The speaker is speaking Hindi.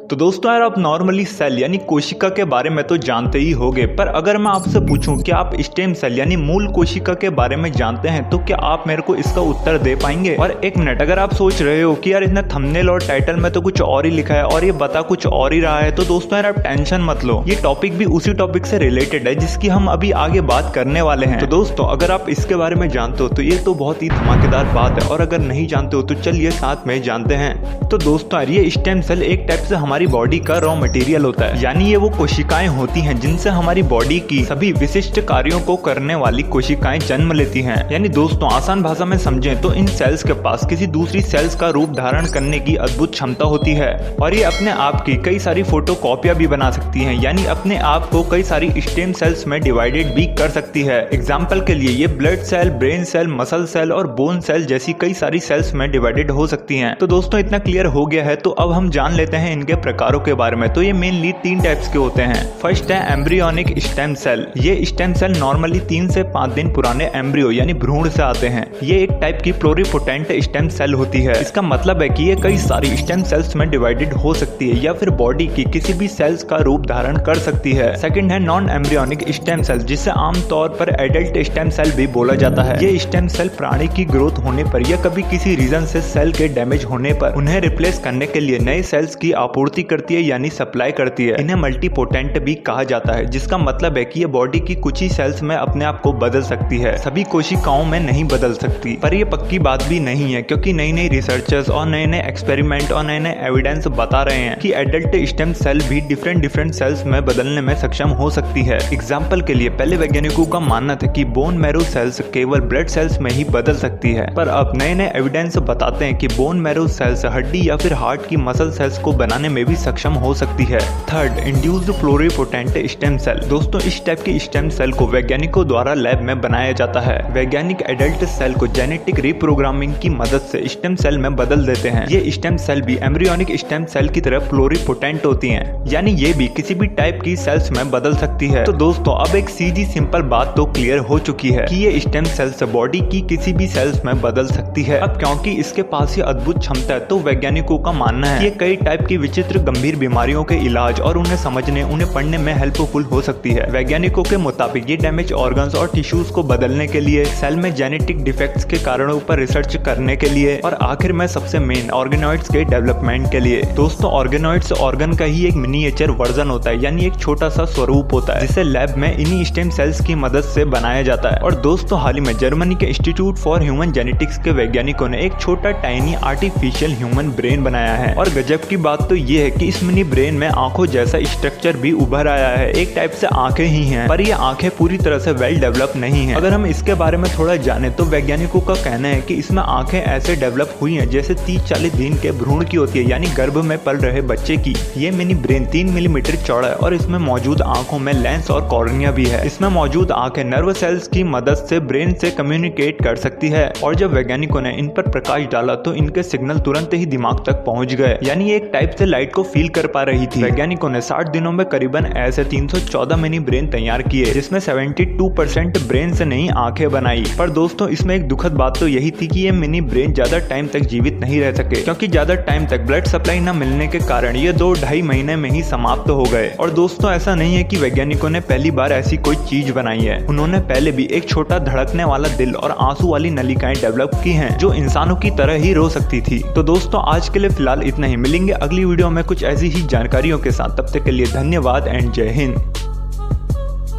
तो दोस्तों यार, आप नॉर्मली सेल यानी कोशिका के बारे में तो जानते ही होंगे, पर अगर मैं आपसे पूछूं कि आप स्टेम सेल यानी मूल कोशिका के बारे में जानते हैं तो क्या आप मेरे को इसका उत्तर दे पाएंगे। और एक मिनट, अगर आप सोच रहे हो कि यार इसने थंबनेल और टाइटल में तो कुछ और ही लिखा है और ये बता कुछ और ही रहा है, तो दोस्तों यार आप टेंशन मत लो, ये टॉपिक भी उसी टॉपिक से रिलेटेड है जिसकी हम अभी आगे बात करने वाले हैं। तो दोस्तों अगर आप इसके बारे में जानते हो तो ये तो बहुत ही धमाकेदार बात है, और अगर नहीं जानते हो तो चलिए साथ में जानते हैं। तो दोस्तों यार, ये स्टेम सेल एक टाइप से हमारी बॉडी का रॉ मटेरियल होता है, यानी ये वो कोशिकाएं होती हैं जिनसे हमारी बॉडी की सभी विशिष्ट कार्यों को करने वाली कोशिकाएं जन्म लेती हैं। यानी दोस्तों आसान भाषा में समझें तो इन सेल्स के पास किसी दूसरी सेल्स का रूप धारण करने की अद्भुत क्षमता होती है, और ये अपने आप की कई सारी फोटोकॉपियां भी बना सकती हैं, यानी अपने आप को कई सारी स्टेम सेल्स में डिवाइडेड भी कर सकती है। एग्जाम्पल के लिए ये blood cell, brain cell, muscle cell और बोन सेल जैसी कई सारी सेल्स में डिवाइडेड हो सकती हैं। तो दोस्तों इतना क्लियर हो गया है, तो अब हम जान लेते हैं इनके प्रकारों के बारे में। तो ये मेनली 3 टाइप्स के होते हैं। फर्स्ट है एम्ब्रियोनिक स्टेम सेल। ये स्टेम सेल नॉर्मली 3 से 5 दिन पुराने एम्ब्रियो यानी भ्रूण से आते हैं। ये एक टाइप की प्लोरीपोटेंट स्टेम सेल होती है। इसका मतलब है कि ये कई सारी स्टेम सेल्स में डिवाइडेड हो सकती है या फिर बॉडी की किसी भी सेल्स का रूप धारण कर सकती है। सेकंड है नॉन एम्ब्रियोनिक स्टेम सेल, जिसे आमतौर पर एडल्ट स्टेम सेल भी बोला जाता है। ये स्टेम सेल प्राणी की ग्रोथ होने पर या कभी किसी रीजन से सेल के डैमेज होने पर उन्हें रिप्लेस करने के लिए नए सेल्स की आपूर्ति करती है यानी सप्लाई करती है। इन्हें मल्टीपोटेंट भी कहा जाता है, जिसका मतलब है कि ये बॉडी की कुछ ही सेल्स में अपने आप को बदल सकती है, सभी कोशिकाओं में नहीं बदल सकती। पर ये पक्की बात भी नहीं है, क्योंकि नई नई रिसर्चर्स और नए नए एक्सपेरिमेंट और नए नए एविडेंस बता रहे हैं कि एडल्ट स्टेम सेल भी डिफरेंट सेल्स में बदलने में सक्षम हो सकती है। एग्जाम्पल के लिए पहले वैज्ञानिकों का मानना था कि बोन मैरो सेल्स केवल ब्लड सेल्स में ही बदल सकती है, पर अब नए नए एविडेंस बताते हैं कि बोन मैरो सेल्स हड्डी या फिर हार्ट की मसल सेल्स को बनाने में भी सक्षम हो सकती है। Third, induced pluripotent stem cell. दोस्तों इस टाइप की स्टेम सेल को वैज्ञानिकों द्वारा लैब में बनाया जाता है। वैज्ञानिक एडल्ट सेल को जेनेटिक रिप्रोग्रामिंग की मदद से स्टेम सेल में बदल देते हैं। ये स्टेम सेल भी एम्ब्रियोनिक स्टेम सेल की तरह प्लोरीपोटेंट होती हैं, यानी ये भी किसी भी टाइप की सेल्स में बदल सकती है। तो दोस्तों अब एक सीधी सिंपल बात तो क्लियर हो चुकी है कि ये स्टेम सेल्स बॉडी की किसी भी सेल्स में बदल सकती है। अब क्योंकि इसके पास ये अद्भुत क्षमता है, तो वैज्ञानिकों का मानना है कि ये कई टाइप की विचित्र गंभीर बीमारियों के इलाज और उन्हें समझने, उन्हें पढ़ने में हेल्पफुल हो सकती है। वैज्ञानिकों के मुताबिक ये डैमेज ऑर्गन्स और टिश्यूज को बदलने के लिए, सेल में जेनेटिक डिफेक्ट्स के कारणों पर रिसर्च करने के लिए, और आखिर में सबसे मेन ऑर्गेनॉइड्स के डेवलपमेंट के लिए। दोस्तों ऑर्गेनॉइड्स ऑर्गन का ही एक मिनिएचर वर्जन होता है, यानी एक छोटा सा स्वरूप होता है, जिसे लैब में इन्हीं स्टेम सेल्स की मदद से बनाया जाता है। और दोस्तों हाल ही में जर्मनी के इंस्टीट्यूट फॉर ह्यूमन जेनेटिक्स के वैज्ञानिकों ने एक छोटा टाइनी आर्टिफिशियल ह्यूमन ब्रेन बनाया है, और गजब की बात तो ये है कि इस मिनी ब्रेन में आंखों जैसा स्ट्रक्चर भी उभर आया है। एक टाइप से आंखें ही हैं, पर ये आंखें पूरी तरह से वेल डेवलप नहीं है। अगर हम इसके बारे में थोड़ा जाने तो वैज्ञानिकों का कहना है कि इसमें आंखें ऐसे डेवलप हुई हैं जैसे 30-40 दिन के भ्रूण की होती है, यानी गर्भ में पल रहे बच्चे की। ये मिनी ब्रेन 3 मिलीमीटर चौड़ा है, और इसमें मौजूद आंखों में लेंस और कॉर्निया भी है। इसमें मौजूद आंखें नर्व सेल्स की मदद से ब्रेन से कम्युनिकेट कर सकती है, और जब वैज्ञानिकों ने इन पर प्रकाश डाला तो इनके सिग्नल तुरंत ही दिमाग तक पहुंच गए, यानी एक टाइप से लाइट को फील कर पा रही थी। वैज्ञानिकों ने 60 दिनों में करीबन ऐसे 314 मिनी ब्रेन तैयार किए, जिसमें 72% ब्रेन से नई आंखें बनाई। पर दोस्तों इसमें एक दुखद बात तो यही थी कि ये मिनी ब्रेन ज्यादा टाइम तक जीवित नहीं रह सके, क्योंकि ज्यादा टाइम तक ब्लड सप्लाई न मिलने के कारण ये 2-2.5 महीने में ही समाप्त हो गए। और दोस्तों ऐसा नहीं है कि वैज्ञानिकों ने पहली बार ऐसी कोई चीज बनाई है, उन्होंने पहले भी एक छोटा धड़कने वाला दिल और आंसू वाली नलिकाएं डेवलप की हैं, जो इंसानों की तरह ही रो सकती थी। तो दोस्तों आज के लिए फिलहाल इतना ही, मिलेंगे अगली वीडियो में कुछ ऐसी ही जानकारियों के साथ। तब तक के लिए धन्यवाद एंड जय हिंद।